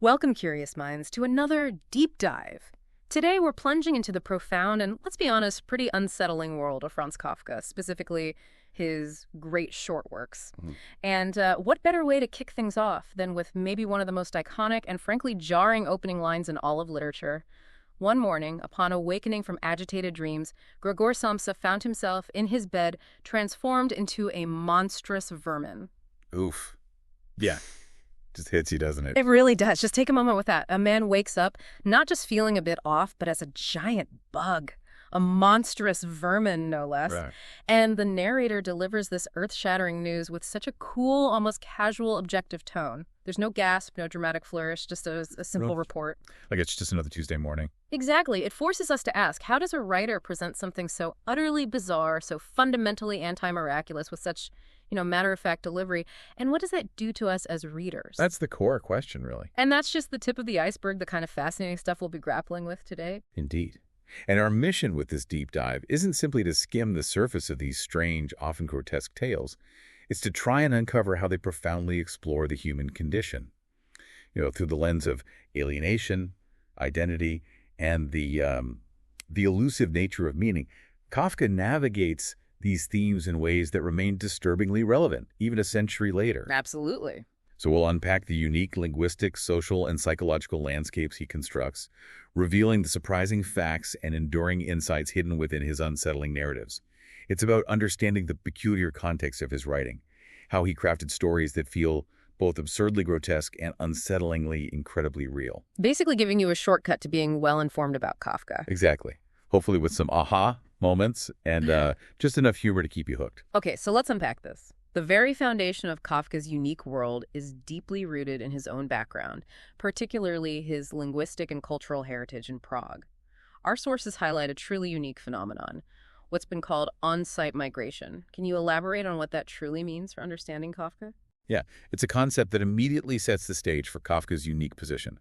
Welcome, curious minds, to another deep dive. Today, we're plunging into the profound and, let's be honest, pretty unsettling world of Franz Kafka, specifically his great short works. And what better way to kick things off than with maybe one of the most iconic and frankly jarring opening lines in all of literature? One morning, upon awakening from agitated dreams, Gregor Samsa found himself in his bed, transformed into a monstrous vermin. Oof. Yeah. Just hits you, doesn't it? It really does. Just take a moment with that. A man wakes up not just feeling a bit off, but as a giant bug, a monstrous vermin, no less. Right. And the narrator delivers this earth-shattering news with such a cool, almost casual, objective tone. There's no gasp, no dramatic flourish, just a simple report. Like it's just another Tuesday morning. Exactly. It forces us to ask, how does a writer present something so utterly bizarre, so fundamentally anti-miraculous with such, matter-of-fact delivery, and what does that do to us as readers? That's the core question, really. And that's just the tip of the iceberg, the kind of fascinating stuff we'll be grappling with today. Indeed. And our mission with this deep dive isn't simply to skim the surface of these strange, often grotesque tales. It's to try and uncover how they profoundly explore the human condition, through the lens of alienation, identity, and the elusive nature of meaning. Kafka navigates these themes in ways that remain disturbingly relevant, even a century later. Absolutely. So we'll unpack the unique linguistic, social, and psychological landscapes he constructs, revealing the surprising facts and enduring insights hidden within his unsettling narratives. It's about understanding the peculiar context of his writing, how he crafted stories that feel both absurdly grotesque and unsettlingly incredibly real. Basically giving you a shortcut to being well-informed about Kafka. Exactly. Hopefully with some aha moments and just enough humor to keep you hooked. Okay, so let's unpack this. The very foundation of Kafka's unique world is deeply rooted in his own background, particularly his linguistic and cultural heritage in Prague. Our sources highlight a truly unique phenomenon, what's been called on-site migration. Can you elaborate on what that truly means for understanding Kafka? Yeah, it's a concept that immediately sets the stage for Kafka's unique position.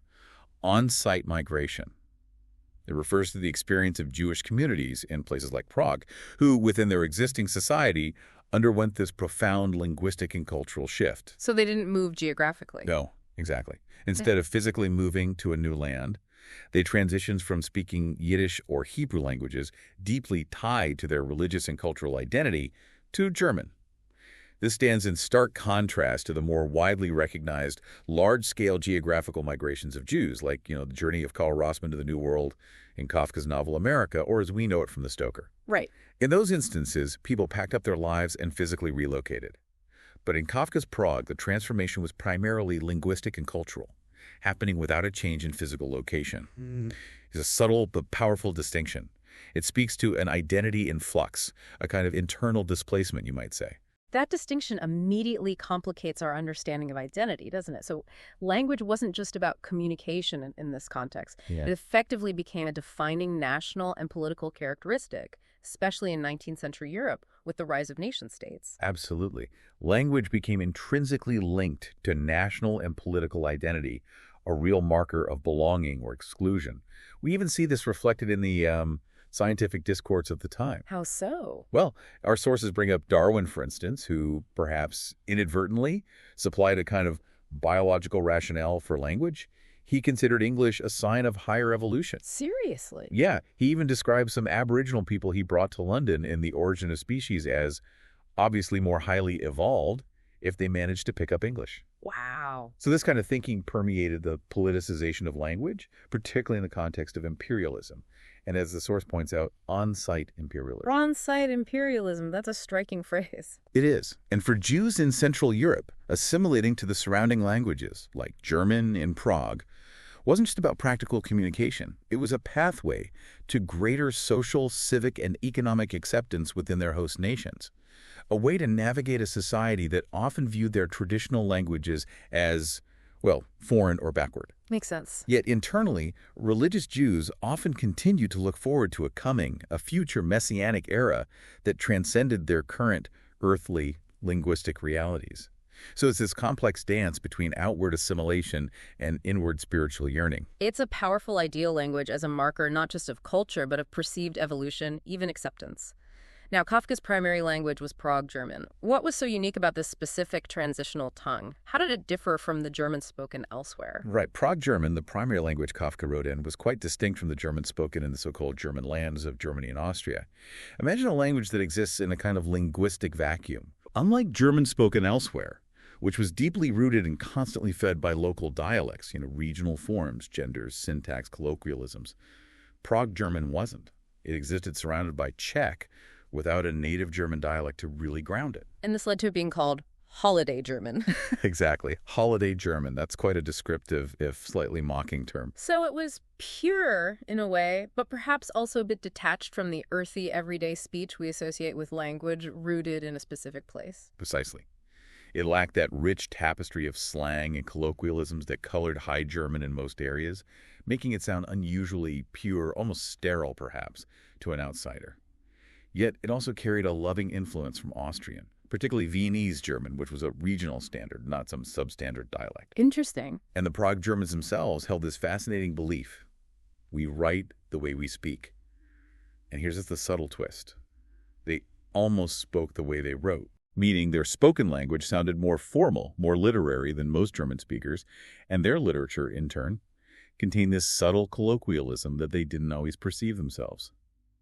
On-site migration. It refers to the experience of Jewish communities in places like Prague, who, within their existing society, underwent this profound linguistic and cultural shift. So they didn't move geographically? No, exactly. Instead of physically moving to a new land, they transitioned from speaking Yiddish or Hebrew languages deeply tied to their religious and cultural identity to German. This stands in stark contrast to the more widely recognized large-scale geographical migrations of Jews, like, the journey of Karl Rossmann to the New World in Kafka's novel America, or as we know it from the Stoker. Right. In those instances, people packed up their lives and physically relocated. But in Kafka's Prague, the transformation was primarily linguistic and cultural, happening without a change in physical location. It's a subtle but powerful distinction. It speaks to an identity in flux, a kind of internal displacement, you might say. That distinction immediately complicates our understanding of identity, doesn't it? So language wasn't just about communication in this context. Yeah. It effectively became a defining national and political characteristic, especially in 19th century Europe with the rise of nation-states. Absolutely. Language became intrinsically linked to national and political identity, a real marker of belonging or exclusion. We even see this reflected in the scientific discourse of the time. How so? Well, our sources bring up Darwin, for instance, who perhaps inadvertently supplied a kind of biological rationale for language. He considered English a sign of higher evolution. Seriously? Yeah, he even described some Aboriginal people he brought to London in The Origin of Species as obviously more highly evolved if they managed to pick up English. Wow. So this kind of thinking permeated the politicization of language, particularly in the context of imperialism. And as the source points out, on-site imperialism. On-site imperialism, that's a striking phrase. It is. And for Jews in Central Europe, assimilating to the surrounding languages, like German in Prague, wasn't just about practical communication. It was a pathway to greater social, civic, and economic acceptance within their host nations. A way to navigate a society that often viewed their traditional languages as, foreign or backward. Makes sense. Yet internally, religious Jews often continued to look forward to a future messianic era that transcended their current earthly linguistic realities. So it's this complex dance between outward assimilation and inward spiritual yearning. It's a powerful ideal language as a marker not just of culture, but of perceived evolution, even acceptance. Now, Kafka's primary language was Prague German. What was so unique about this specific transitional tongue? How did it differ from the German spoken elsewhere? Right. Prague German, the primary language Kafka wrote in, was quite distinct from the German spoken in the so-called German lands of Germany and Austria. Imagine a language that exists in a kind of linguistic vacuum. Unlike German spoken elsewhere, which was deeply rooted and constantly fed by local dialects, regional forms, genders, syntax, colloquialisms, Prague German wasn't. It existed surrounded by Czech without a native German dialect to really ground it. And this led to it being called holiday German. Exactly. Holiday German. That's quite a descriptive, if slightly mocking term. So it was pure in a way, but perhaps also a bit detached from the earthy, everyday speech we associate with language rooted in a specific place. Precisely. It lacked that rich tapestry of slang and colloquialisms that colored High German in most areas, making it sound unusually pure, almost sterile perhaps, to an outsider. Yet it also carried a loving influence from Austrian, particularly Viennese German, which was a regional standard, not some substandard dialect. Interesting. And the Prague Germans themselves held this fascinating belief: we write the way we speak. And here's just the subtle twist. They almost spoke the way they wrote, meaning their spoken language sounded more formal, more literary than most German speakers, and their literature, in turn, contained this subtle colloquialism that they didn't always perceive themselves.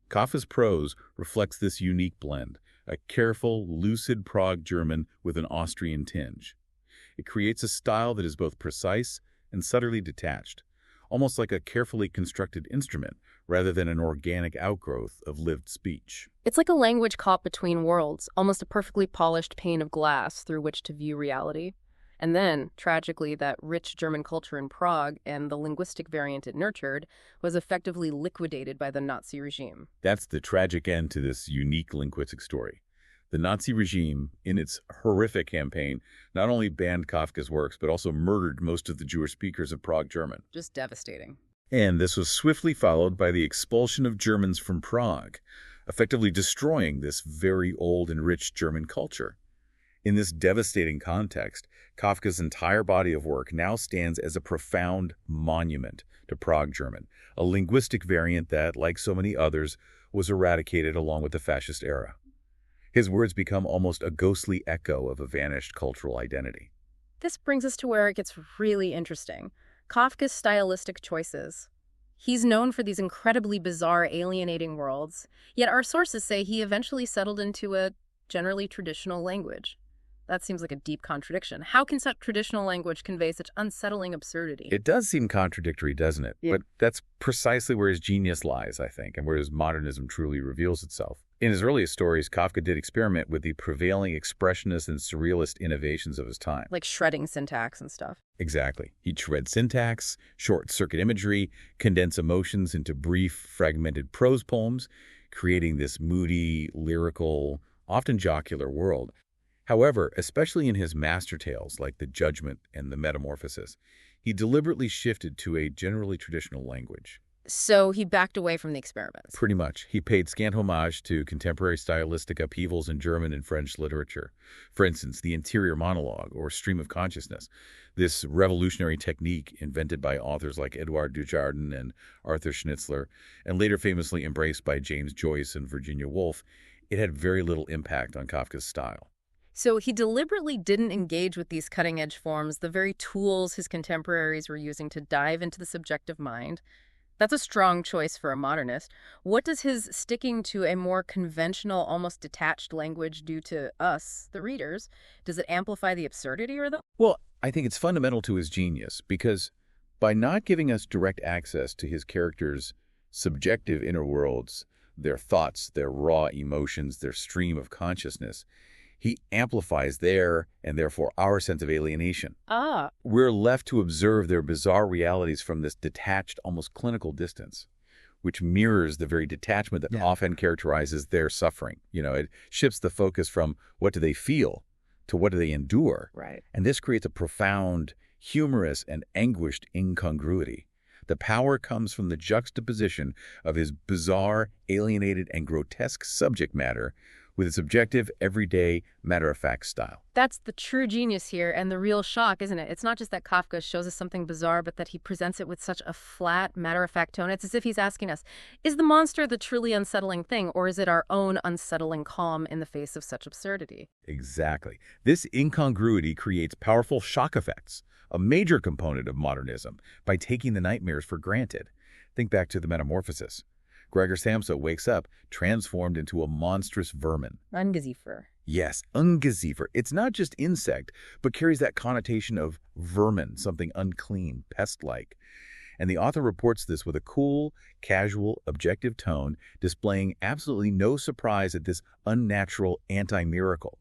Kafka's prose reflects this unique blend, a careful, lucid Prague German with an Austrian tinge. It creates a style that is both precise and subtly detached, almost like a carefully constructed instrument rather than an organic outgrowth of lived speech. It's like a language caught between worlds, almost a perfectly polished pane of glass through which to view reality. And then, tragically, that rich German culture in Prague and the linguistic variant it nurtured was effectively liquidated by the Nazi regime. That's the tragic end to this unique linguistic story. The Nazi regime, in its horrific campaign, not only banned Kafka's works, but also murdered most of the Jewish speakers of Prague German. Just devastating. And this was swiftly followed by the expulsion of Germans from Prague, effectively destroying this very old and rich German culture. In this devastating context, Kafka's entire body of work now stands as a profound monument to Prague German, a linguistic variant that, like so many others, was eradicated along with the fascist era. His words become almost a ghostly echo of a vanished cultural identity. This brings us to where it gets really interesting. Kafka's stylistic choices. He's known for these incredibly bizarre, alienating worlds, yet our sources say he eventually settled into a generally traditional language. That seems like a deep contradiction. How can such traditional language convey such unsettling absurdity? It does seem contradictory, doesn't it? Yeah. But that's precisely where his genius lies, I think, and where his modernism truly reveals itself. In his earliest stories, Kafka did experiment with the prevailing expressionist and surrealist innovations of his time. Like shredding syntax and stuff. Exactly. He'd shred syntax, short-circuit imagery, condense emotions into brief, fragmented prose poems, creating this moody, lyrical, often jocular world. However, especially in his master tales like The Judgment and The Metamorphosis, he deliberately shifted to a generally traditional language. So he backed away from the experiments. Pretty much. He paid scant homage to contemporary stylistic upheavals in German and French literature. For instance, the interior monologue or stream of consciousness, this revolutionary technique invented by authors like Edouard Dujardin and Arthur Schnitzler, and later famously embraced by James Joyce and Virginia Woolf, it had very little impact on Kafka's style. So he deliberately didn't engage with these cutting-edge forms, the very tools his contemporaries were using to dive into the subjective mind. That's a strong choice for a modernist. What does his sticking to a more conventional, almost detached language do to us, the readers? Does it amplify the absurdity or the... Well, I think it's fundamental to his genius because by not giving us direct access to his characters' subjective inner worlds, their thoughts, their raw emotions, their stream of consciousness, he amplifies their, and therefore our, sense of alienation. We're left to observe their bizarre realities from this detached, almost clinical distance, which mirrors the very detachment that often characterizes their suffering. It shifts the focus from what do they feel to what do they endure. Right. And this creates a profound, humorous, and anguished incongruity. The power comes from the juxtaposition of his bizarre, alienated, and grotesque subject matter with its objective, everyday, matter-of-fact style. That's the true genius here and the real shock, isn't it? It's not just that Kafka shows us something bizarre, but that he presents it with such a flat, matter-of-fact tone. It's as if he's asking us, is the monster the truly unsettling thing, or is it our own unsettling calm in the face of such absurdity? Exactly. This incongruity creates powerful shock effects, a major component of modernism, by taking the nightmares for granted. Think back to the Metamorphosis. Gregor Samsa wakes up transformed into a monstrous vermin. Ungeziefer. Yes, ungeziefer. It's not just insect, but carries that connotation of vermin, something unclean, pest-like. And the author reports this with a cool, casual, objective tone, displaying absolutely no surprise at this unnatural anti-miracle.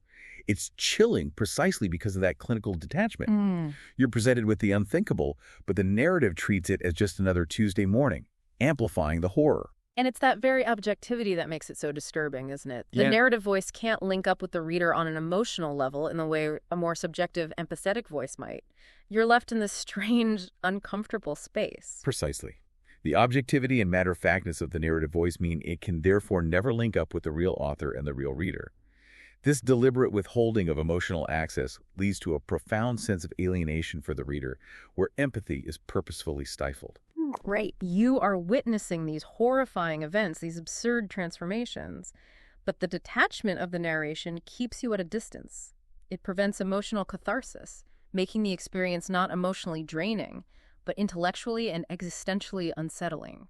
It's chilling precisely because of that clinical detachment. You're presented with the unthinkable, but the narrative treats it as just another Tuesday morning, amplifying the horror. And it's that very objectivity that makes it so disturbing, isn't it? The Yeah. narrative voice can't link up with the reader on an emotional level in the way a more subjective, empathetic voice might. You're left in this strange, uncomfortable space. Precisely. The objectivity and matter-of-factness of the narrative voice mean it can therefore never link up with the real author and the real reader. This deliberate withholding of emotional access leads to a profound sense of alienation for the reader, where empathy is purposefully stifled. Right. You are witnessing these horrifying events, these absurd transformations, but the detachment of the narration keeps you at a distance. It prevents emotional catharsis, making the experience not emotionally draining, but intellectually and existentially unsettling.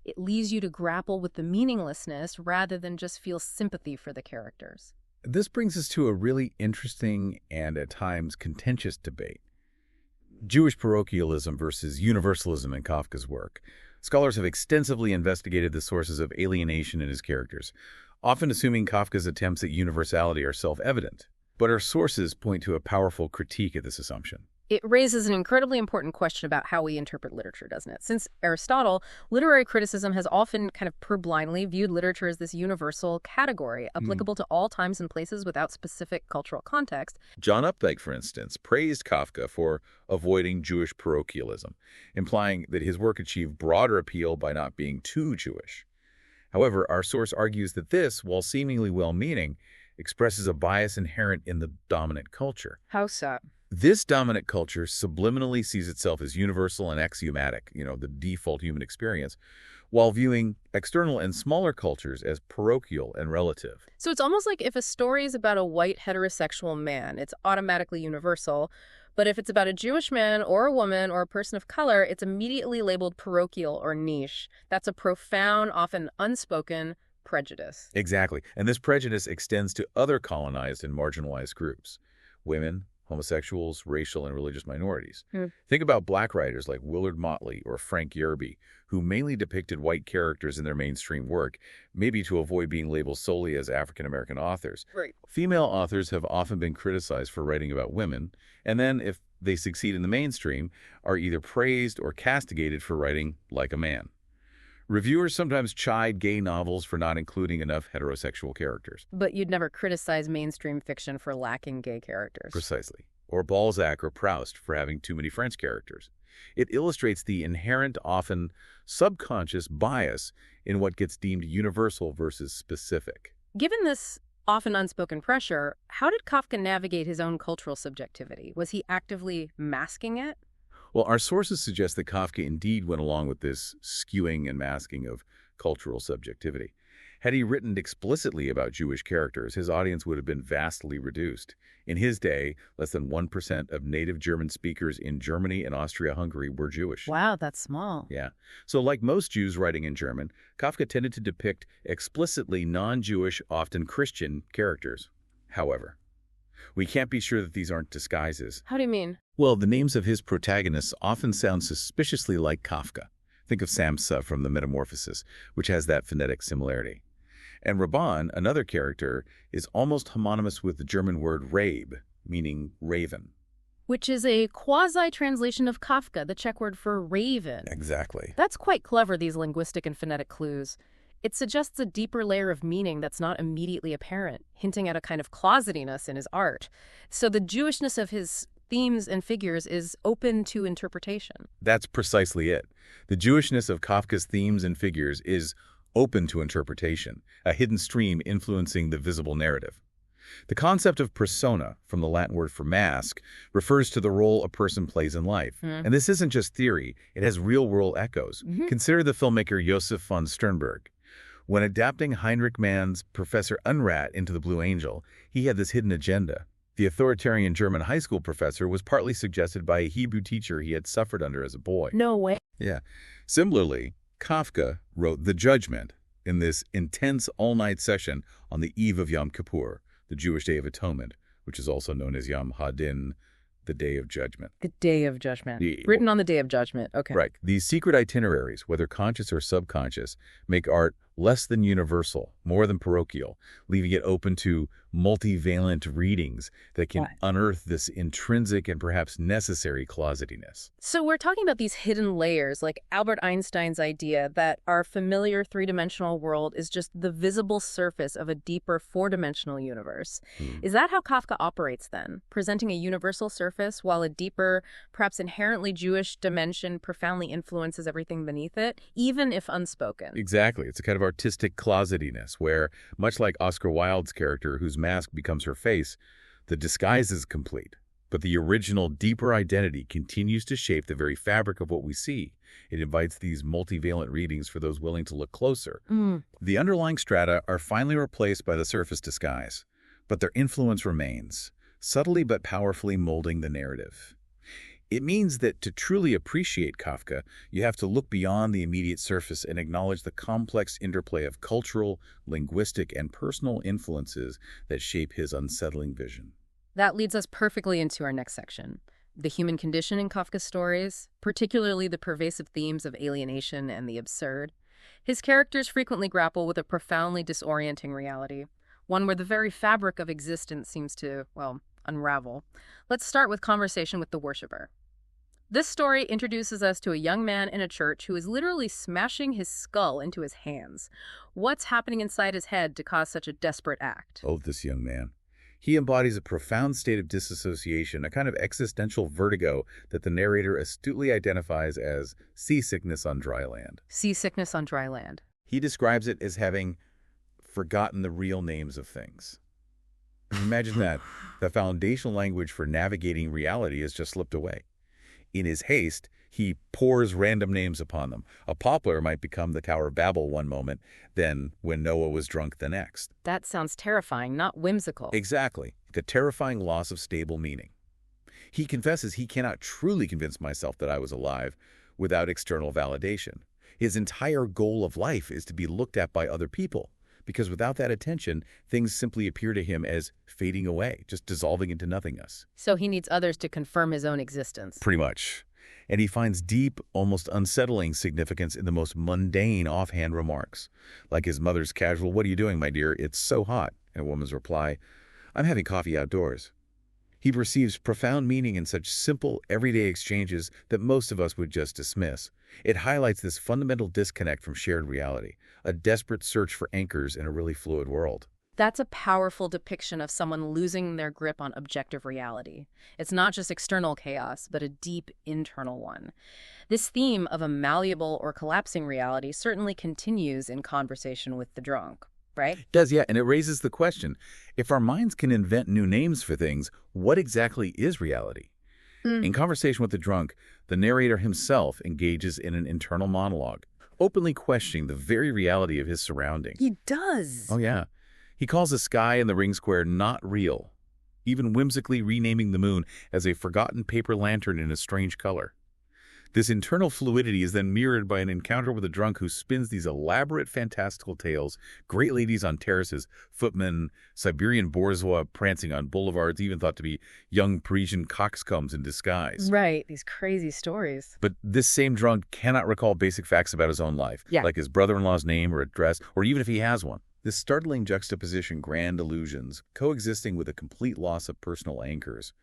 It leaves you to grapple with the meaninglessness rather than just feel sympathy for the characters. This brings us to a really interesting and at times contentious debate. Jewish parochialism versus universalism in Kafka's work. Scholars have extensively investigated the sources of alienation in his characters, often assuming Kafka's attempts at universality are self-evident. But our sources point to a powerful critique of this assumption. It raises an incredibly important question about how we interpret literature, doesn't it? Since Aristotle, literary criticism has often kind of purblindly viewed literature as this universal category, applicable to all times and places without specific cultural context. John Updike, for instance, praised Kafka for avoiding Jewish parochialism, implying that his work achieved broader appeal by not being too Jewish. However, our source argues that this, while seemingly well-meaning, expresses a bias inherent in the dominant culture. How so? This dominant culture subliminally sees itself as universal and axiomatic, the default human experience, while viewing external and smaller cultures as parochial and relative. So it's almost like if a story is about a white heterosexual man, it's automatically universal. But if it's about a Jewish man or a woman or a person of color, it's immediately labeled parochial or niche. That's a profound, often unspoken prejudice. Exactly. And this prejudice extends to other colonized and marginalized groups: women, homosexuals, racial and religious minorities. Think about black writers like Willard Motley or Frank Yerby, who mainly depicted white characters in their mainstream work, maybe to avoid being labeled solely as African-American authors. Right. Female authors have often been criticized for writing about women, and then, if they succeed in the mainstream, are either praised or castigated for writing like a man. Reviewers sometimes chide gay novels for not including enough heterosexual characters. But you'd never criticize mainstream fiction for lacking gay characters. Precisely. Or Balzac or Proust for having too many French characters. It illustrates the inherent, often subconscious bias in what gets deemed universal versus specific. Given this often unspoken pressure, how did Kafka navigate his own cultural subjectivity? Was he actively masking it? Well, our sources suggest that Kafka indeed went along with this skewing and masking of cultural subjectivity. Had he written explicitly about Jewish characters, his audience would have been vastly reduced. In his day, less than 1% of native German speakers in Germany and Austria-Hungary were Jewish. Wow, that's small. Yeah. So like most Jews writing in German, Kafka tended to depict explicitly non-Jewish, often Christian characters. However, we can't be sure that these aren't disguises. How do you mean? Well, the names of his protagonists often sound suspiciously like Kafka. Think of Samsa from the Metamorphosis, which has that phonetic similarity. And Raban, another character, is almost homonymous with the German word Rabe, meaning raven. Which is a quasi-translation of Kafka, the Czech word for raven. Exactly. That's quite clever, these linguistic and phonetic clues. It suggests a deeper layer of meaning that's not immediately apparent, hinting at a kind of closetiness in his art. So the Jewishness of his themes and figures is open to interpretation. That's precisely it. The Jewishness of Kafka's themes and figures is open to interpretation, a hidden stream influencing the visible narrative. The concept of persona, from the Latin word for mask, refers to the role a person plays in life. And this isn't just theory, it has real-world echoes. Consider the filmmaker Josef von Sternberg. When adapting Heinrich Mann's Professor Unrat into The Blue Angel, he had this hidden agenda. The authoritarian German high school professor was partly suggested by a Hebrew teacher he had suffered under as a boy. No way. Yeah. Similarly, Kafka wrote The Judgment in this intense all-night session on the eve of Yom Kippur, the Jewish Day of Atonement, which is also known as Yom HaDin, the Day of Judgment. The Day of Judgment. Written on the Day of Judgment. Okay. Right. These secret itineraries, whether conscious or subconscious, make art less than universal, more than parochial, leaving it open to multivalent readings that can unearth this intrinsic and perhaps necessary closetiness. So we're talking about these hidden layers, like Albert Einstein's idea that our familiar three-dimensional world is just the visible surface of a deeper four-dimensional universe. Is that how Kafka operates then, presenting a universal surface while a deeper, perhaps inherently Jewish dimension profoundly influences everything beneath it, even if unspoken? Exactly. It's a kind of artistic closetiness where, much like Oscar Wilde's character whose mask becomes her face, the disguise is complete, but the original, deeper identity continues to shape the very fabric of what we see. It invites these multivalent readings for those willing to look closer. The underlying strata are finally replaced by the surface disguise, but their influence remains, subtly but powerfully molding the narrative. It means that to truly appreciate Kafka, you have to look beyond the immediate surface and acknowledge the complex interplay of cultural, linguistic, and personal influences that shape his unsettling vision. That leads us perfectly into our next section, the human condition in Kafka's stories, particularly the pervasive themes of alienation and the absurd. His characters frequently grapple with a profoundly disorienting reality, one where the very fabric of existence seems to, well, unravel. Let's start with Conversation with the Worshipper. This story introduces us to a young man in a church who is literally smashing his skull into his hands. What's happening inside his head to cause such a desperate act? Oh, this young man. He embodies a profound state of disassociation, a kind of existential vertigo that the narrator astutely identifies as seasickness on dry land. Seasickness on dry land. He describes it as having forgotten the real names of things. Imagine that. The foundational language for navigating reality has just slipped away. In his haste, he pours random names upon them. A poplar might become the Tower of Babel one moment, then when Noah was drunk the next. That sounds terrifying, not whimsical. Exactly. The terrifying loss of stable meaning. He confesses he cannot truly convince myself that I was alive without external validation. His entire goal of life is to be looked at by other people, because without that attention, things simply appear to him as fading away, just dissolving into nothingness. So he needs others to confirm his own existence. Pretty much. And he finds deep, almost unsettling significance in the most mundane offhand remarks, like his mother's casual, "What are you doing, my dear? It's so hot," and a woman's reply, "I'm having coffee outdoors." He perceives profound meaning in such simple, everyday exchanges that most of us would just dismiss. It highlights this fundamental disconnect from shared reality, a desperate search for anchors in a really fluid world. That's a powerful depiction of someone losing their grip on objective reality. It's not just external chaos, but a deep internal one. This theme of a malleable or collapsing reality certainly continues in Conversation with the Drunk, right? It does, yeah, and it raises the question, if our minds can invent new names for things, what exactly is reality? In Conversation with the Drunk, the narrator himself engages in an internal monologue, openly questioning the very reality of his surroundings. He does. Oh, yeah. He calls the sky and the ring square not real, even whimsically renaming the moon as a forgotten paper lantern in a strange color. This internal fluidity is then mirrored by an encounter with a drunk who spins these elaborate fantastical tales, great ladies on terraces, footmen, Siberian bourgeois prancing on boulevards, even thought to be young Parisian coxcombs in disguise. Right, these crazy stories. But this same drunk cannot recall basic facts about his own life, like his brother-in-law's name or address, or even if he has one. This startling juxtaposition, grand illusions, coexisting with a complete loss of personal anchors,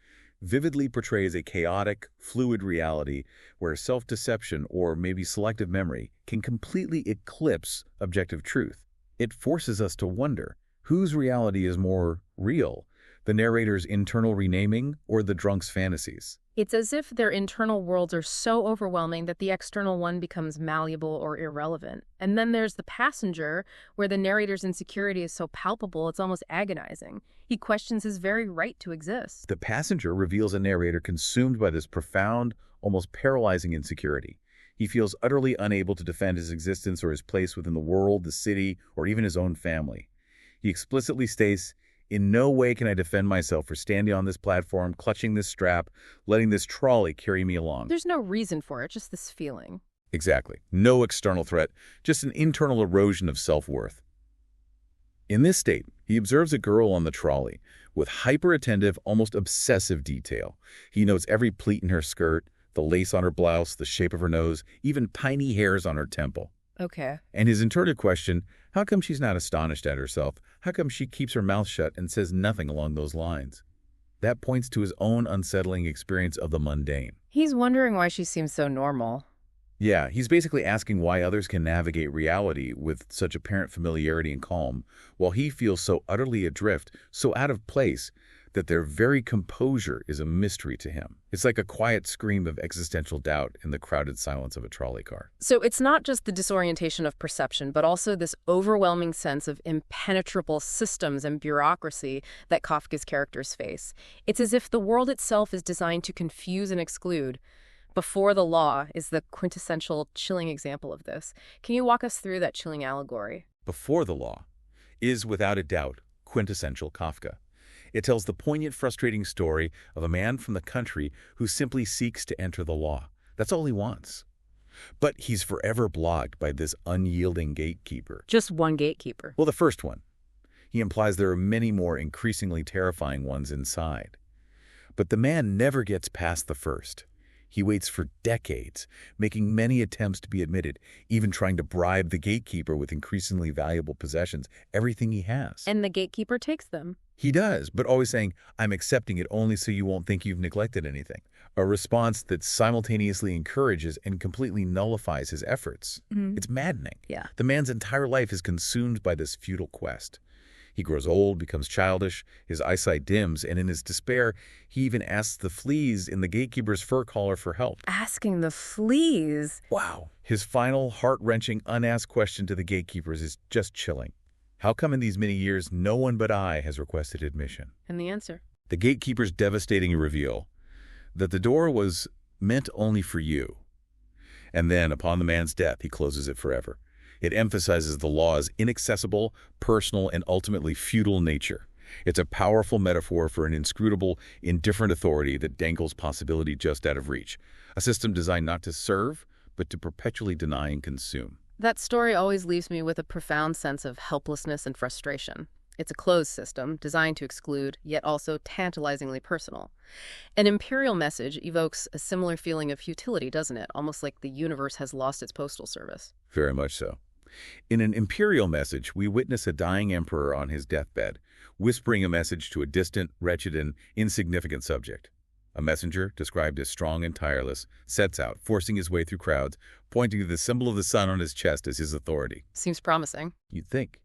vividly portrays a chaotic, fluid reality where self-deception or maybe selective memory can completely eclipse objective truth. It forces us to wonder whose reality is more real, the narrator's internal renaming, or the drunk's fantasies. It's as if their internal worlds are so overwhelming that the external one becomes malleable or irrelevant. And then there's the passenger, where the narrator's insecurity is so palpable it's almost agonizing. He questions his very right to exist. The passenger reveals a narrator consumed by this profound, almost paralyzing insecurity. He feels utterly unable to defend his existence or his place within the world, the city, or even his own family. He explicitly states, "In no way can I defend myself for standing on this platform, clutching this strap, letting this trolley carry me along." There's no reason for it, just this feeling. Exactly. No external threat, just an internal erosion of self-worth. In this state, he observes a girl on the trolley with hyper-attentive, almost obsessive detail. He notes every pleat in her skirt, the lace on her blouse, the shape of her nose, even tiny hairs on her temple. Okay. And his internal question, how come she's not astonished at herself? How come she keeps her mouth shut and says nothing along those lines? That points to his own unsettling experience of the mundane. He's wondering why she seems so normal. Yeah, he's basically asking why others can navigate reality with such apparent familiarity and calm, while he feels so utterly adrift, so out of place, that their very composure is a mystery to him. It's like a quiet scream of existential doubt in the crowded silence of a trolley car. So it's not just the disorientation of perception, but also this overwhelming sense of impenetrable systems and bureaucracy that Kafka's characters face. It's as if the world itself is designed to confuse and exclude. Before the Law is the quintessential chilling example of this. Can you walk us through that chilling allegory? Before the Law is, without a doubt, quintessential Kafka. It tells the poignant, frustrating story of a man from the country who simply seeks to enter the law. That's all he wants. But he's forever blocked by this unyielding gatekeeper. Just one gatekeeper. Well, the first one. He implies there are many more increasingly terrifying ones inside. But the man never gets past the first. He waits for decades, making many attempts to be admitted, even trying to bribe the gatekeeper with increasingly valuable possessions, everything he has. And the gatekeeper takes them. He does, but always saying, "I'm accepting it only so you won't think you've neglected anything." A response that simultaneously encourages and completely nullifies his efforts. It's maddening. Yeah. The man's entire life is consumed by this futile quest. He grows old, becomes childish, his eyesight dims, and in his despair, he even asks the fleas in the gatekeeper's fur collar for help. Asking the fleas? Wow. His final, heart-wrenching, unasked question to the gatekeepers is just chilling. How come in these many years no one but I has requested admission? And the answer? The gatekeeper's devastating reveal that the door was meant only for you. And then, upon the man's death, he closes it forever. It emphasizes the law's inaccessible, personal, and ultimately futile nature. It's a powerful metaphor for an inscrutable, indifferent authority that dangles possibility just out of reach. A system designed not to serve, but to perpetually deny and consume. That story always leaves me with a profound sense of helplessness and frustration. It's a closed system, designed to exclude, yet also tantalizingly personal. An imperial message evokes a similar feeling of futility, doesn't it? Almost like the universe has lost its postal service. Very much so. In an imperial message, we witness a dying emperor on his deathbed, whispering a message to a distant, wretched, and insignificant subject. A messenger, described as strong and tireless, sets out, forcing his way through crowds, pointing to the symbol of the sun on his chest as his authority. Seems promising. You'd think.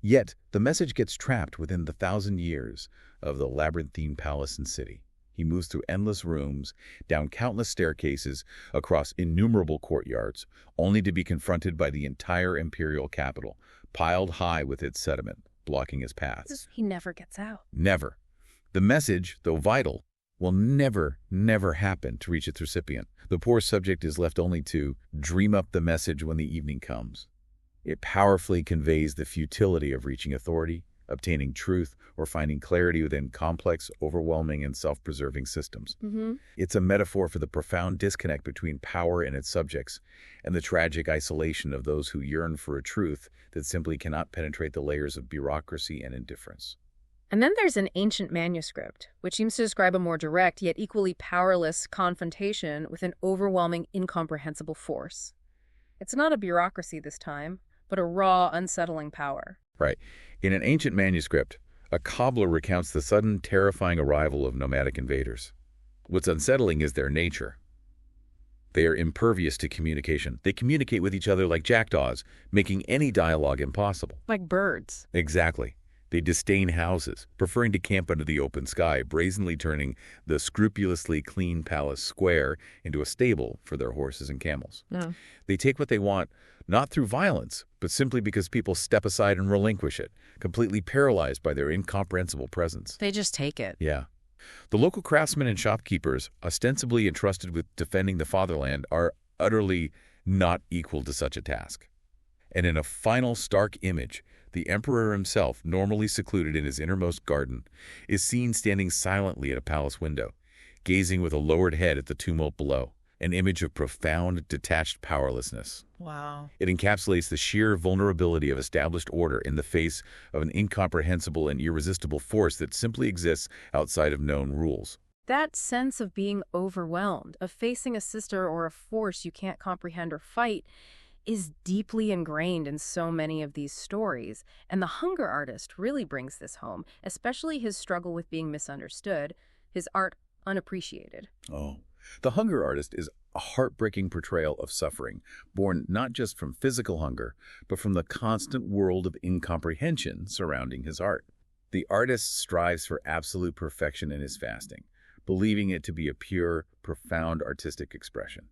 Yet, the message gets trapped within the 1,000 years of the labyrinthine palace and city. He moves through endless rooms, down countless staircases, across innumerable courtyards, only to be confronted by the entire imperial capital, piled high with its sediment, blocking his path. He never gets out. Never. The message, though vital, will never happen to reach its recipient. The poor subject is left only to dream up the message when the evening comes. It powerfully conveys the futility of reaching authority, obtaining truth, or finding clarity within complex, overwhelming, and self-preserving systems. It's a metaphor for the profound disconnect between power and its subjects, and the tragic isolation of those who yearn for a truth that simply cannot penetrate the layers of bureaucracy and indifference. And then there's an ancient manuscript, which seems to describe a more direct, yet equally powerless confrontation with an overwhelming, incomprehensible force. It's not a bureaucracy this time, but a raw, unsettling power. Right. In an ancient manuscript, a cobbler recounts the sudden, terrifying arrival of nomadic invaders. What's unsettling is their nature. They are impervious to communication. They communicate with each other like jackdaws, making any dialogue impossible. Like birds. Exactly. They disdain houses, preferring to camp under the open sky, brazenly turning the scrupulously clean palace square into a stable for their horses and camels. No. They take what they want, not through violence, but simply because people step aside and relinquish it, completely paralyzed by their incomprehensible presence. They just take it. Yeah. The local craftsmen and shopkeepers, ostensibly entrusted with defending the fatherland, are utterly not equal to such a task. And in a final stark image, the emperor himself, normally secluded in his innermost garden, is seen standing silently at a palace window, gazing with a lowered head at the tumult below, an image of profound, detached powerlessness. Wow. It encapsulates the sheer vulnerability of established order in the face of an incomprehensible and irresistible force that simply exists outside of known rules. That sense of being overwhelmed, of facing a sister or a force you can't comprehend or fight, is deeply ingrained in so many of these stories, and the Hunger Artist really brings this home, especially his struggle with being misunderstood, his art unappreciated. Oh. The Hunger Artist is a heartbreaking portrayal of suffering, born not just from physical hunger, but from the constant world of incomprehension surrounding his art. The artist strives for absolute perfection in his fasting, believing it to be a pure, profound artistic expression.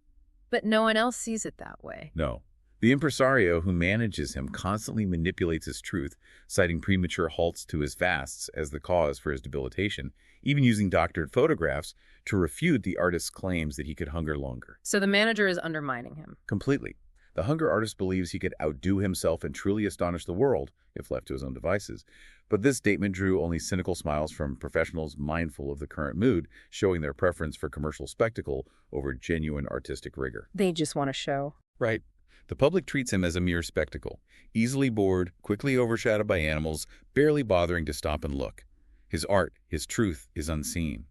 But no one else sees it that way. No. The impresario who manages him constantly manipulates his truth, citing premature halts to his fasts as the cause for his debilitation, even using doctored photographs to refute the artist's claims that he could hunger longer. So the manager is undermining him. Completely. The Hunger Artist believes he could outdo himself and truly astonish the world, if left to his own devices. But this statement drew only cynical smiles from professionals mindful of the current mood, showing their preference for commercial spectacle over genuine artistic rigor. They just want to show. Right. The public treats him as a mere spectacle, easily bored, quickly overshadowed by animals, barely bothering to stop and look. His art, his truth, is unseen.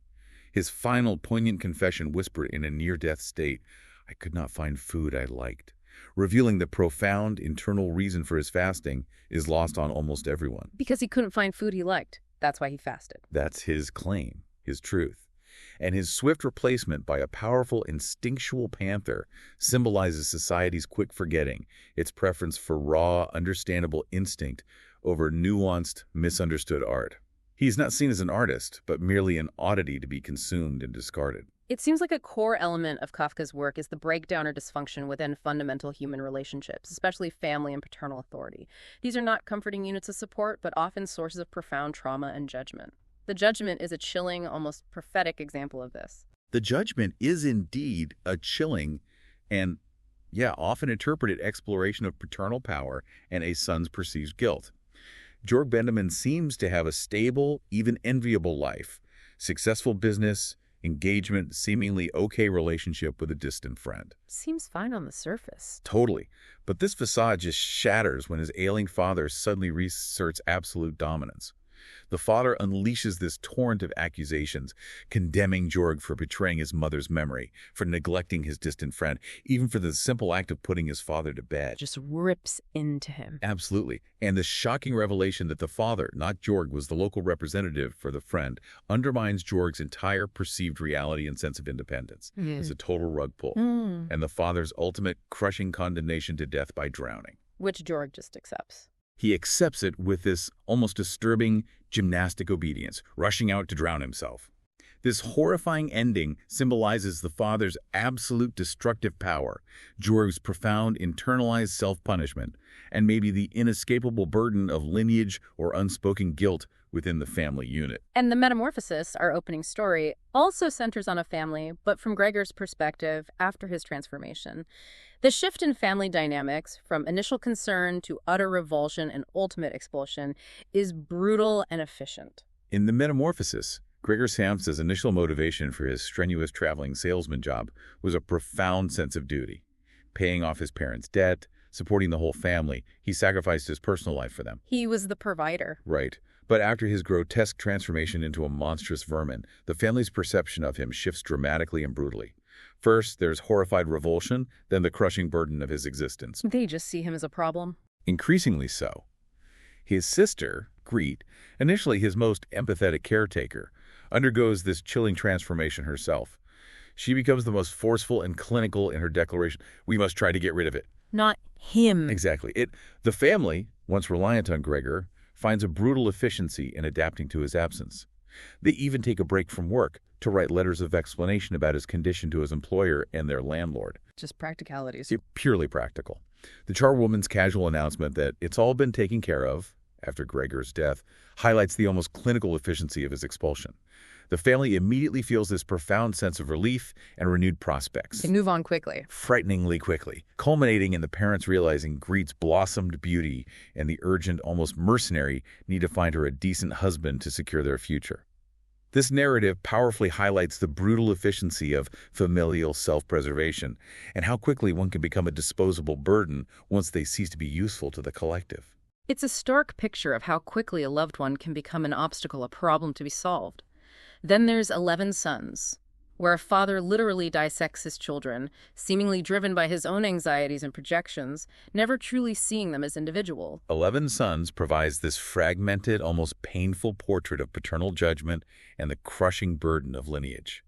His final poignant confession whispered in a near-death state, "I could not find food I liked," revealing the profound internal reason for his fasting, is lost on almost everyone. Because he couldn't find food he liked. That's why he fasted. That's his claim, his truth. And his swift replacement by a powerful instinctual panther symbolizes society's quick forgetting, its preference for raw, understandable instinct over nuanced, misunderstood art. He's not seen as an artist, but merely an oddity to be consumed and discarded. It seems like a core element of Kafka's work is the breakdown or dysfunction within fundamental human relationships, especially family and paternal authority. These are not comforting units of support, but often sources of profound trauma and judgment. The Judgment is a chilling, almost prophetic example of this. The Judgment is indeed a chilling and, often interpreted exploration of paternal power and a son's perceived guilt. Georg Bendeman seems to have a stable, even enviable life, successful business, engagement, seemingly okay relationship with a distant friend. Seems fine on the surface. Totally. But this facade just shatters when his ailing father suddenly reasserts absolute dominance. The father unleashes this torrent of accusations, condemning Georg for betraying his mother's memory, for neglecting his distant friend, even for the simple act of putting his father to bed. Just rips into him. Absolutely. And the shocking revelation that the father, not Georg, was the local representative for the friend, undermines Georg's entire perceived reality and sense of independence. It's a total rug pull. And the father's ultimate crushing condemnation to death by drowning. Which Georg just accepts. He accepts it with this almost disturbing gymnastic obedience, rushing out to drown himself. This horrifying ending symbolizes the father's absolute destructive power, Georg's profound internalized self-punishment, and maybe the inescapable burden of lineage or unspoken guilt within the family unit. And the Metamorphosis, our opening story, also centers on a family, but from Gregor's perspective after his transformation. The shift in family dynamics, from initial concern to utter revulsion and ultimate expulsion, is brutal and efficient. In the Metamorphosis, Gregor Samsa's initial motivation for his strenuous traveling salesman job was a profound sense of duty. Paying off his parents' debt, supporting the whole family, he sacrificed his personal life for them. He was the provider. Right. But after his grotesque transformation into a monstrous vermin, the family's perception of him shifts dramatically and brutally. First, there's horrified revulsion, then the crushing burden of his existence. They just see him as a problem. Increasingly so. His sister, Greet, initially his most empathetic caretaker, undergoes this chilling transformation herself. She becomes the most forceful and clinical in her declaration, "We must try to get rid of it." Not him. Exactly. The family, once reliant on Gregor, finds a brutal efficiency in adapting to his absence. They even take a break from work to write letters of explanation about his condition to his employer and their landlord. Just practicalities. Purely practical. The charwoman's casual announcement that it's all been taken care of after Gregor's death highlights the almost clinical efficiency of his expulsion. The family immediately feels this profound sense of relief and renewed prospects. They move on quickly. Frighteningly quickly, culminating in the parents realizing Greet's blossomed beauty and the urgent, almost mercenary, need to find her a decent husband to secure their future. This narrative powerfully highlights the brutal efficiency of familial self-preservation and how quickly one can become a disposable burden once they cease to be useful to the collective. It's a stark picture of how quickly a loved one can become an obstacle, a problem to be solved. Then there's 11 Sons, where a father literally dissects his children, seemingly driven by his own anxieties and projections, never truly seeing them as individual. 11 Sons provides this fragmented, almost painful portrait of paternal judgment and the crushing burden of lineage.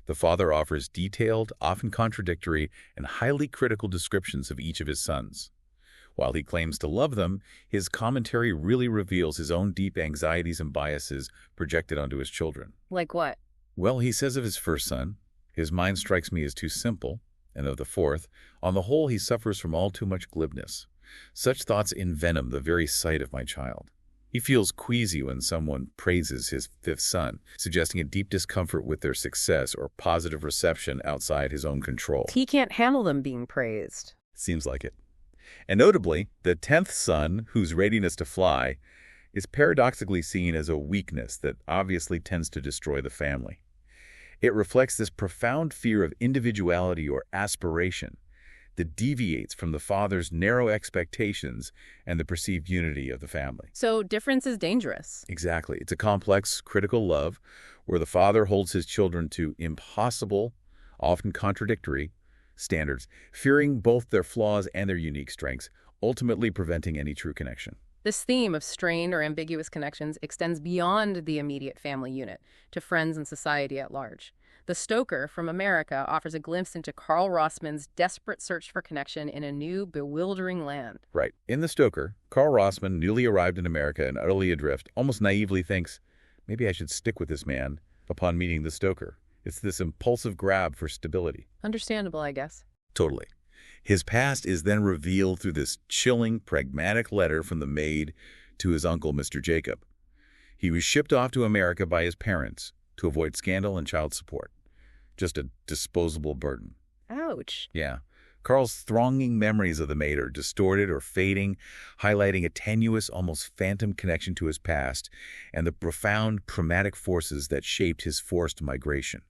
The father offers detailed, often contradictory, and highly critical descriptions of each of his sons. While he claims to love them, his commentary really reveals his own deep anxieties and biases projected onto his children. Like what? Well, he says of his first son, "His mind strikes me as too simple," and of the fourth, "On the whole, he suffers from all too much glibness. Such thoughts envenom the very sight of my child." He feels queasy when someone praises his fifth son, suggesting a deep discomfort with their success or positive reception outside his own control. He can't handle them being praised. Seems like it. And notably, the 10th son, whose readiness to fly, is paradoxically seen as a weakness that obviously tends to destroy the family. It reflects this profound fear of individuality or aspiration that deviates from the father's narrow expectations and the perceived unity of the family. So difference is dangerous. Exactly. It's a complex, critical love where the father holds his children to impossible, often contradictory, standards, fearing both their flaws and their unique strengths, ultimately preventing any true connection. This theme of strained or ambiguous connections extends beyond the immediate family unit to friends and society at large. The Stoker from America offers a glimpse into Carl Rossman's desperate search for connection in a new, bewildering land. Right. In The Stoker, Carl Rossman, newly arrived in America and utterly adrift, almost naively thinks, maybe I should stick with this man upon meeting the Stoker. It's this impulsive grab for stability. Understandable, I guess. Totally. His past is then revealed through this chilling, pragmatic letter from the maid to his uncle, Mr. Jacob. He was shipped off to America by his parents to avoid scandal and child support. Just a disposable burden. Ouch. Yeah. Carl's thronging memories of the maid are distorted or fading, highlighting a tenuous, almost phantom connection to his past and the profound traumatic forces that shaped his forced migration.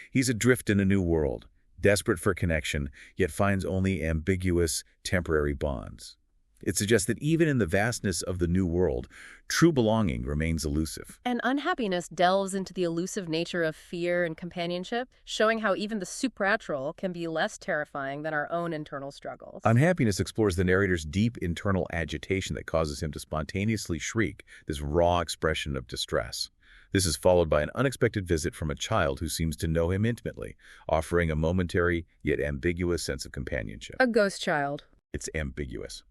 He's adrift in a new world, desperate for connection, yet finds only ambiguous, temporary bonds. It suggests that even in the vastness of the new world, true belonging remains elusive. And unhappiness delves into the elusive nature of fear and companionship, showing how even the supernatural can be less terrifying than our own internal struggles. Unhappiness explores the narrator's deep internal agitation that causes him to spontaneously shriek, this raw expression of distress. This is followed by an unexpected visit from a child who seems to know him intimately, offering a momentary yet ambiguous sense of companionship. A ghost child. It's ambiguous.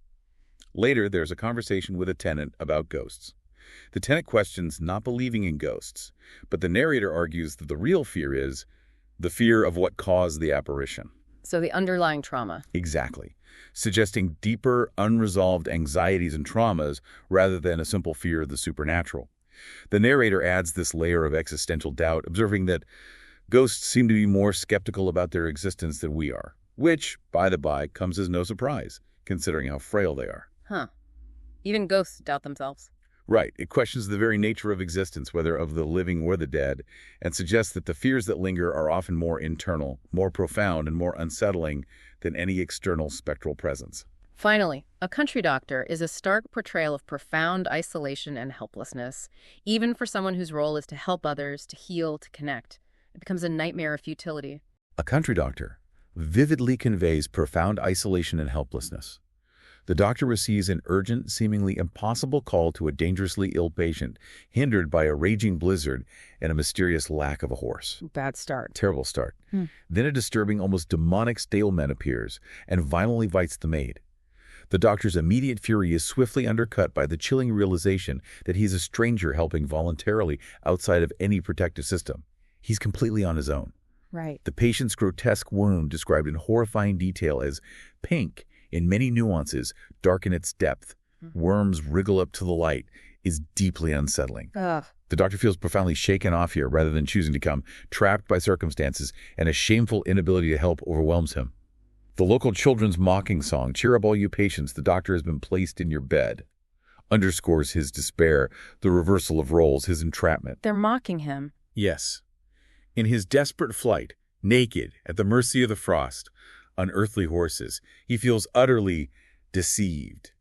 Later, there's a conversation with a tenant about ghosts. The tenant questions not believing in ghosts, but the narrator argues that the real fear is the fear of what caused the apparition. So the underlying trauma. Exactly. Suggesting deeper, unresolved anxieties and traumas rather than a simple fear of the supernatural. The narrator adds this layer of existential doubt, observing that ghosts seem to be more skeptical about their existence than we are, which, by the by, comes as no surprise, considering how frail they are. Huh. Even ghosts doubt themselves. Right. It questions the very nature of existence, whether of the living or the dead, and suggests that the fears that linger are often more internal, more profound, and more unsettling than any external spectral presence. Finally, A Country Doctor is a stark portrayal of profound isolation and helplessness, even for someone whose role is to help others, to heal, to connect. It becomes a nightmare of futility. A Country Doctor vividly conveys profound isolation and helplessness. The doctor receives an urgent, seemingly impossible call to a dangerously ill patient, hindered by a raging blizzard and a mysterious lack of a horse. Bad start. Terrible start. Then a disturbing, almost demonic stableman appears and violently bites the maid. The doctor's immediate fury is swiftly undercut by the chilling realization that he's a stranger helping voluntarily outside of any protective system. He's completely on his own. Right. The patient's grotesque wound, described in horrifying detail as pink in many nuances, dark in its depth, worms wriggle up to the light, is deeply unsettling. Ugh. The doctor feels profoundly shaken off here rather than choosing to come, trapped by circumstances, and a shameful inability to help overwhelms him. The local children's mocking song, "Cheer up all you patients, the doctor has been placed in your bed," underscores his despair, the reversal of roles, his entrapment. They're mocking him. Yes. In his desperate flight, naked, at the mercy of the frost, on earthly horses, he feels utterly deceived.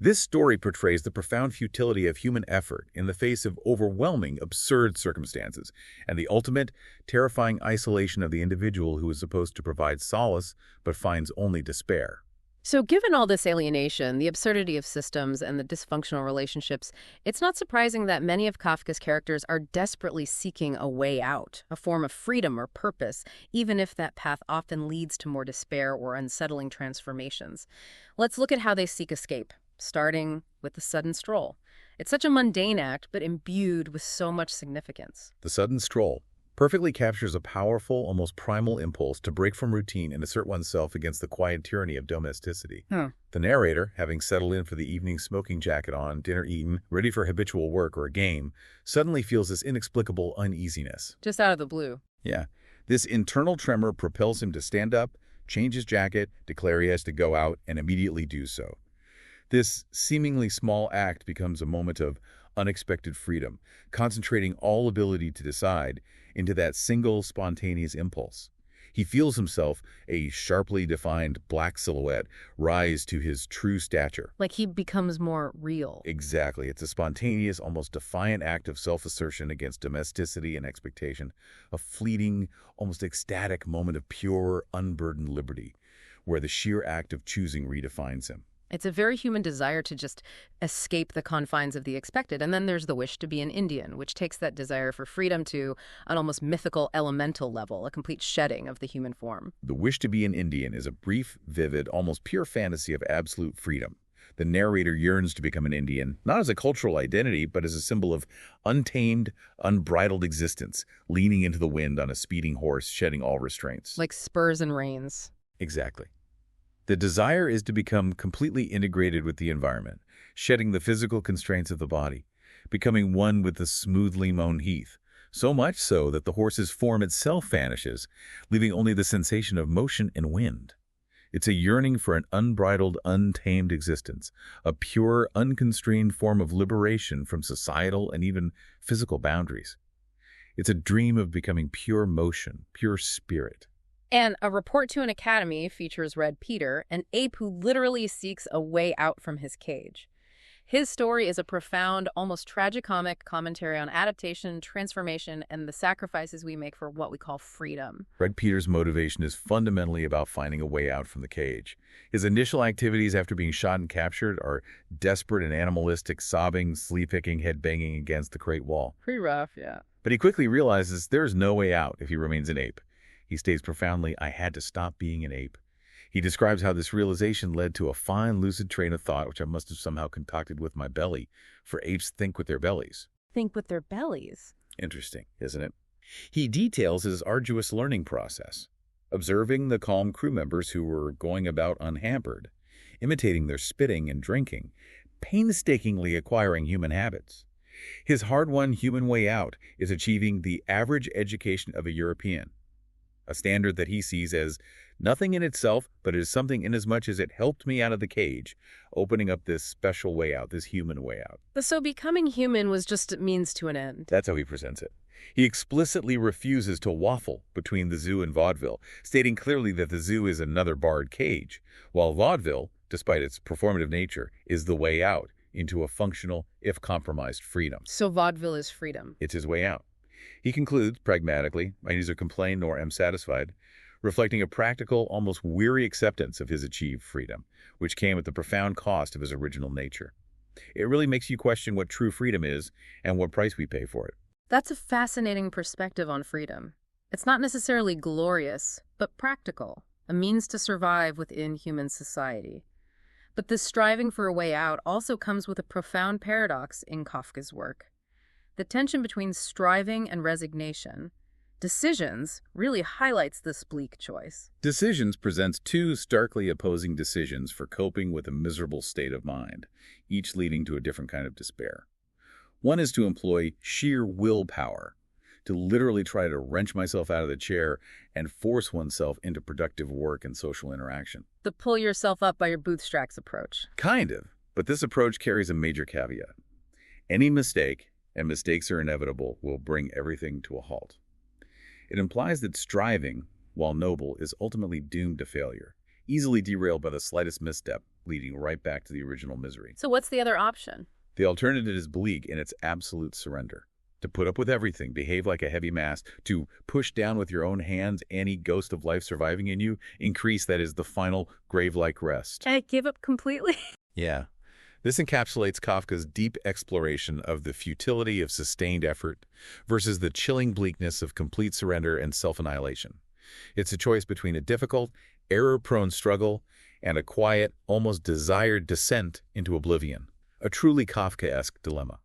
This story portrays the profound futility of human effort in the face of overwhelming, absurd circumstances, and the ultimate, terrifying isolation of the individual who is supposed to provide solace but finds only despair. So given all this alienation, the absurdity of systems, and the dysfunctional relationships, it's not surprising that many of Kafka's characters are desperately seeking a way out, a form of freedom or purpose, even if that path often leads to more despair or unsettling transformations. Let's look at how they seek escape, starting with the sudden stroll. It's such a mundane act, but imbued with so much significance. The sudden stroll perfectly captures a powerful, almost primal impulse to break from routine and assert oneself against the quiet tyranny of domesticity. The narrator, having settled in for the evening smoking jacket on, dinner eaten, ready for habitual work or a game, suddenly feels this inexplicable uneasiness. Just out of the blue. Yeah. This internal tremor propels him to stand up, change his jacket, declare he has to go out, and immediately do so. This seemingly small act becomes a moment of unexpected freedom, concentrating all ability to decide into that single spontaneous impulse. He feels himself, a sharply defined black silhouette, rise to his true stature. Like he becomes more real. Exactly. It's a spontaneous, almost defiant act of self-assertion against domesticity and expectation, a fleeting, almost ecstatic moment of pure, unburdened liberty, where the sheer act of choosing redefines him. It's a very human desire to just escape the confines of the expected. And then there's the wish to be an Indian, which takes that desire for freedom to an almost mythical, elemental level, a complete shedding of the human form. The wish to be an Indian is a brief, vivid, almost pure fantasy of absolute freedom. The narrator yearns to become an Indian, not as a cultural identity, but as a symbol of untamed, unbridled existence, leaning into the wind on a speeding horse, shedding all restraints. Like spurs and reins. Exactly. The desire is to become completely integrated with the environment, shedding the physical constraints of the body, becoming one with the smoothly mown heath, so much so that the horse's form itself vanishes, leaving only the sensation of motion and wind. It's a yearning for an unbridled, untamed existence, a pure, unconstrained form of liberation from societal and even physical boundaries. It's a dream of becoming pure motion, pure spirit. And A Report to an Academy features Red Peter, an ape who literally seeks a way out from his cage. His story is a profound, almost tragicomic commentary on adaptation, transformation, and the sacrifices we make for what we call freedom. Red Peter's motivation is fundamentally about finding a way out from the cage. His initial activities after being shot and captured are desperate and animalistic, sobbing, sleep-picking, head-banging against the crate wall. Pretty rough, yeah. But he quickly realizes there's no way out if he remains an ape. He states profoundly, "I had to stop being an ape." He describes how this realization led to a fine, lucid train of thought, which I must have somehow concocted with my belly, for apes think with their bellies. Think with their bellies. Interesting, isn't it? He details his arduous learning process, observing the calm crew members who were going about unhampered, imitating their spitting and drinking, painstakingly acquiring human habits. His hard-won human way out is achieving the average education of a European, a standard that he sees as nothing in itself, but as something inasmuch as it helped me out of the cage, opening up this special way out, this human way out. So becoming human was just a means to an end. That's how he presents it. He explicitly refuses to waffle between the zoo and vaudeville, stating clearly that the zoo is another barred cage, while vaudeville, despite its performative nature, is the way out into a functional, if compromised, freedom. So vaudeville is freedom. It's his way out. He concludes, pragmatically, "I neither complain nor am satisfied," reflecting a practical, almost weary acceptance of his achieved freedom, which came at the profound cost of his original nature. It really makes you question what true freedom is and what price we pay for it. That's a fascinating perspective on freedom. It's not necessarily glorious, but practical, a means to survive within human society. But this striving for a way out also comes with a profound paradox in Kafka's work. The tension between striving and resignation. Decisions really highlights this bleak choice. Decisions presents two starkly opposing decisions for coping with a miserable state of mind, each leading to a different kind of despair. One is to employ sheer willpower, to literally try to wrench myself out of the chair and force oneself into productive work and social interaction. The pull yourself up by your bootstraps approach. Kind of, but this approach carries a major caveat. Any mistake, and mistakes are inevitable, will bring everything to a halt. It implies that striving, while noble, is ultimately doomed to failure, easily derailed by the slightest misstep, leading right back to the original misery. So what's the other option? The alternative is bleak in its absolute surrender. To put up with everything, behave like a heavy mass, to push down with your own hands any ghost of life surviving in you, increase, that is, the final grave-like rest. I give up completely? Yeah. This encapsulates Kafka's deep exploration of the futility of sustained effort versus the chilling bleakness of complete surrender and self-annihilation. It's a choice between a difficult, error-prone struggle and a quiet, almost desired descent into oblivion. A truly Kafkaesque dilemma.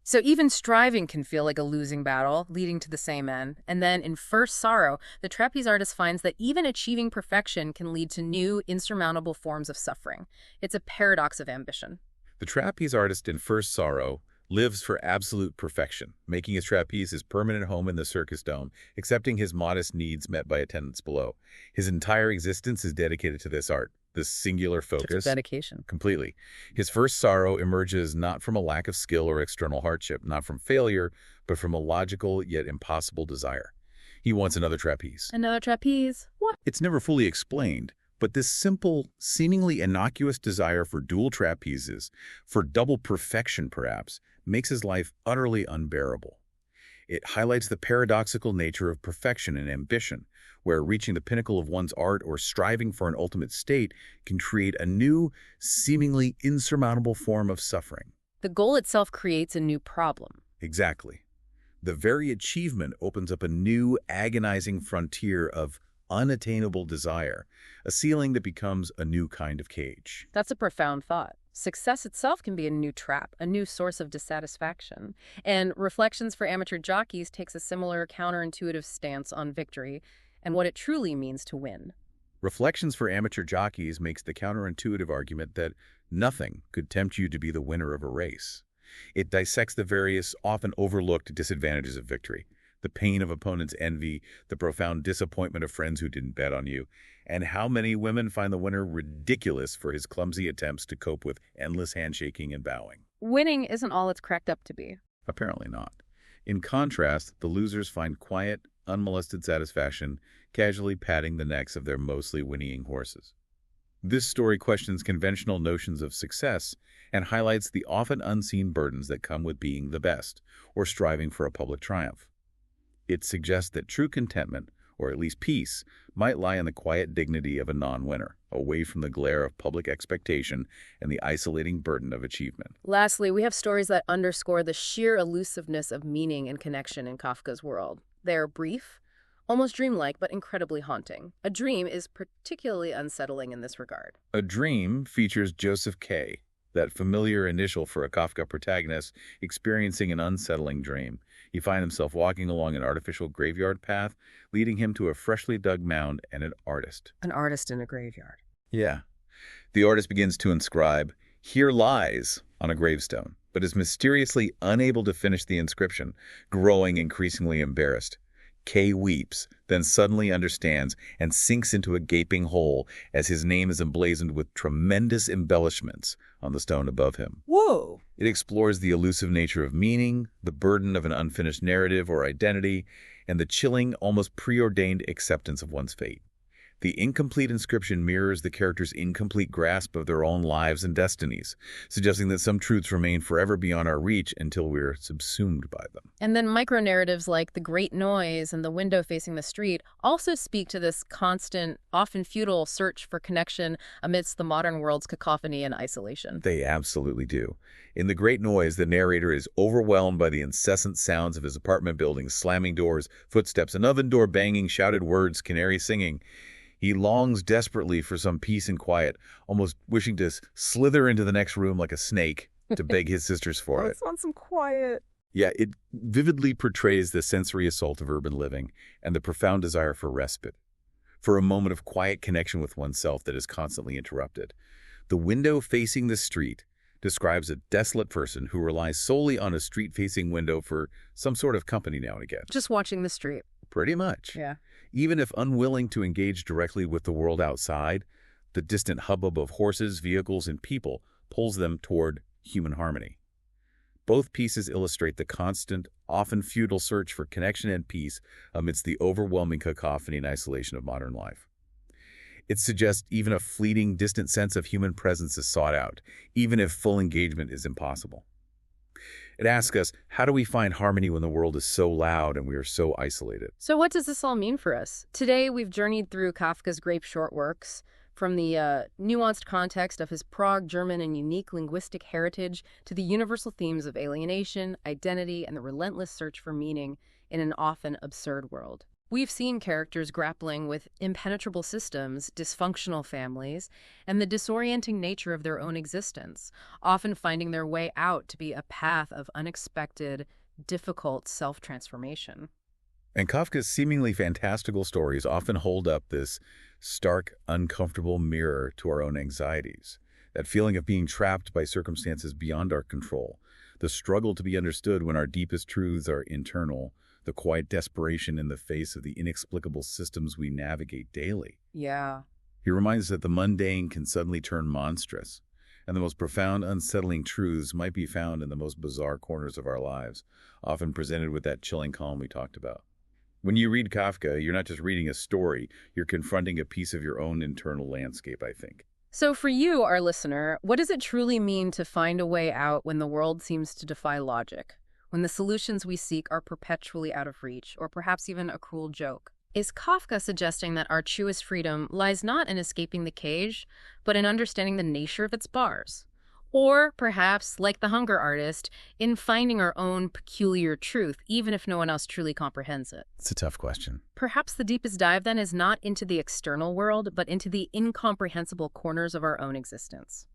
So even striving can feel like a losing battle, leading to the same end. And then in First Sorrow, the trapeze artist finds that even achieving perfection can lead to new, insurmountable forms of suffering. It's a paradox of ambition. The trapeze artist in First Sorrow lives for absolute perfection, making his trapeze his permanent home in the circus dome, accepting his modest needs met by attendants below. His entire existence is dedicated to this art, this singular focus. Dedication. Completely. His first sorrow emerges not from a lack of skill or external hardship, not from failure, but from a logical yet impossible desire. He wants another trapeze. Another trapeze? What? It's never fully explained, but this simple, seemingly innocuous desire for dual trapezes, for double perfection perhaps, makes his life utterly unbearable. It highlights the paradoxical nature of perfection and ambition, where reaching the pinnacle of one's art or striving for an ultimate state can create a new, seemingly insurmountable form of suffering. The goal itself creates a new problem. Exactly. The very achievement opens up a new, agonizing frontier of unattainable desire, a ceiling that becomes a new kind of cage. That's a profound thought. Success itself can be a new trap, a new source of dissatisfaction. And Reflections for Amateur Jockeys takes a similar counterintuitive stance on victory and what it truly means to win. Reflections for Amateur Jockeys makes the counterintuitive argument that nothing could tempt you to be the winner of a race. It dissects the various, often overlooked disadvantages of victory, the pain of opponents' envy, the profound disappointment of friends who didn't bet on you, and how many women find the winner ridiculous for his clumsy attempts to cope with endless handshaking and bowing. Winning isn't all it's cracked up to be. Apparently not. In contrast, the losers find quiet, unmolested satisfaction, casually patting the necks of their mostly whinnying horses. This story questions conventional notions of success and highlights the often unseen burdens that come with being the best, or striving for a public triumph. It suggests that true contentment, or at least peace, might lie in the quiet dignity of a non-winner, away from the glare of public expectation and the isolating burden of achievement. Lastly, we have stories that underscore the sheer elusiveness of meaning and connection in Kafka's world. They're brief, almost dreamlike, but incredibly haunting. A dream is particularly unsettling in this regard. A Dream features Joseph K., that familiar initial for a Kafka protagonist, experiencing an unsettling dream. He finds himself walking along an artificial graveyard path, leading him to a freshly dug mound and an artist. An artist in a graveyard. Yeah. The artist begins to inscribe, "Here lies," on a gravestone, but is mysteriously unable to finish the inscription, growing increasingly embarrassed. Kay weeps, then suddenly understands and sinks into a gaping hole as his name is emblazoned with tremendous embellishments on the stone above him. Whoa! It explores the elusive nature of meaning, the burden of an unfinished narrative or identity, and the chilling, almost preordained acceptance of one's fate. The incomplete inscription mirrors the character's incomplete grasp of their own lives and destinies, suggesting that some truths remain forever beyond our reach until we're subsumed by them. And then micro-narratives like The Great Noise and The Window Facing the Street also speak to this constant, often futile search for connection amidst the modern world's cacophony and isolation. They absolutely do. In The Great Noise, the narrator is overwhelmed by the incessant sounds of his apartment building, slamming doors, footsteps, an oven door banging, shouted words, canary singing. He longs desperately for some peace and quiet, almost wishing to slither into the next room like a snake to beg his sisters for it. Let's want some quiet. Yeah, it vividly portrays the sensory assault of urban living and the profound desire for respite, for a moment of quiet connection with oneself that is constantly interrupted. The window facing the street describes a desolate person who relies solely on a street-facing window for some sort of company now and again. Just watching the street. Pretty much. Yeah. Even if unwilling to engage directly with the world outside, the distant hubbub of horses, vehicles, and people pulls them toward human harmony. Both pieces illustrate the constant, often futile search for connection and peace amidst the overwhelming cacophony and isolation of modern life. It suggests even a fleeting, distant sense of human presence is sought out, even if full engagement is impossible. It asks us, how do we find harmony when the world is so loud and we are so isolated? So what does this all mean for us? Today, we've journeyed through Kafka's great short works, from the nuanced context of his Prague, German, and unique linguistic heritage to the universal themes of alienation, identity, and the relentless search for meaning in an often absurd world. We've seen characters grappling with impenetrable systems, dysfunctional families, and the disorienting nature of their own existence, often finding their way out to be a path of unexpected, difficult self-transformation. And Kafka's seemingly fantastical stories often hold up this stark, uncomfortable mirror to our own anxieties, that feeling of being trapped by circumstances beyond our control, the struggle to be understood when our deepest truths are internal, the quiet desperation in the face of the inexplicable systems we navigate daily. Yeah. He reminds us that the mundane can suddenly turn monstrous, and the most profound, unsettling truths might be found in the most bizarre corners of our lives, often presented with that chilling calm we talked about. When you read Kafka, you're not just reading a story, you're confronting a piece of your own internal landscape, I think. So for you, our listener, what does it truly mean to find a way out when the world seems to defy logic? When the solutions we seek are perpetually out of reach, or perhaps even a cruel joke? Is Kafka suggesting that our truest freedom lies not in escaping the cage, but in understanding the nature of its bars? Or perhaps, like the hunger artist, in finding our own peculiar truth, even if no one else truly comprehends it? It's a tough question. Perhaps the deepest dive, then, is not into the external world, but into the incomprehensible corners of our own existence.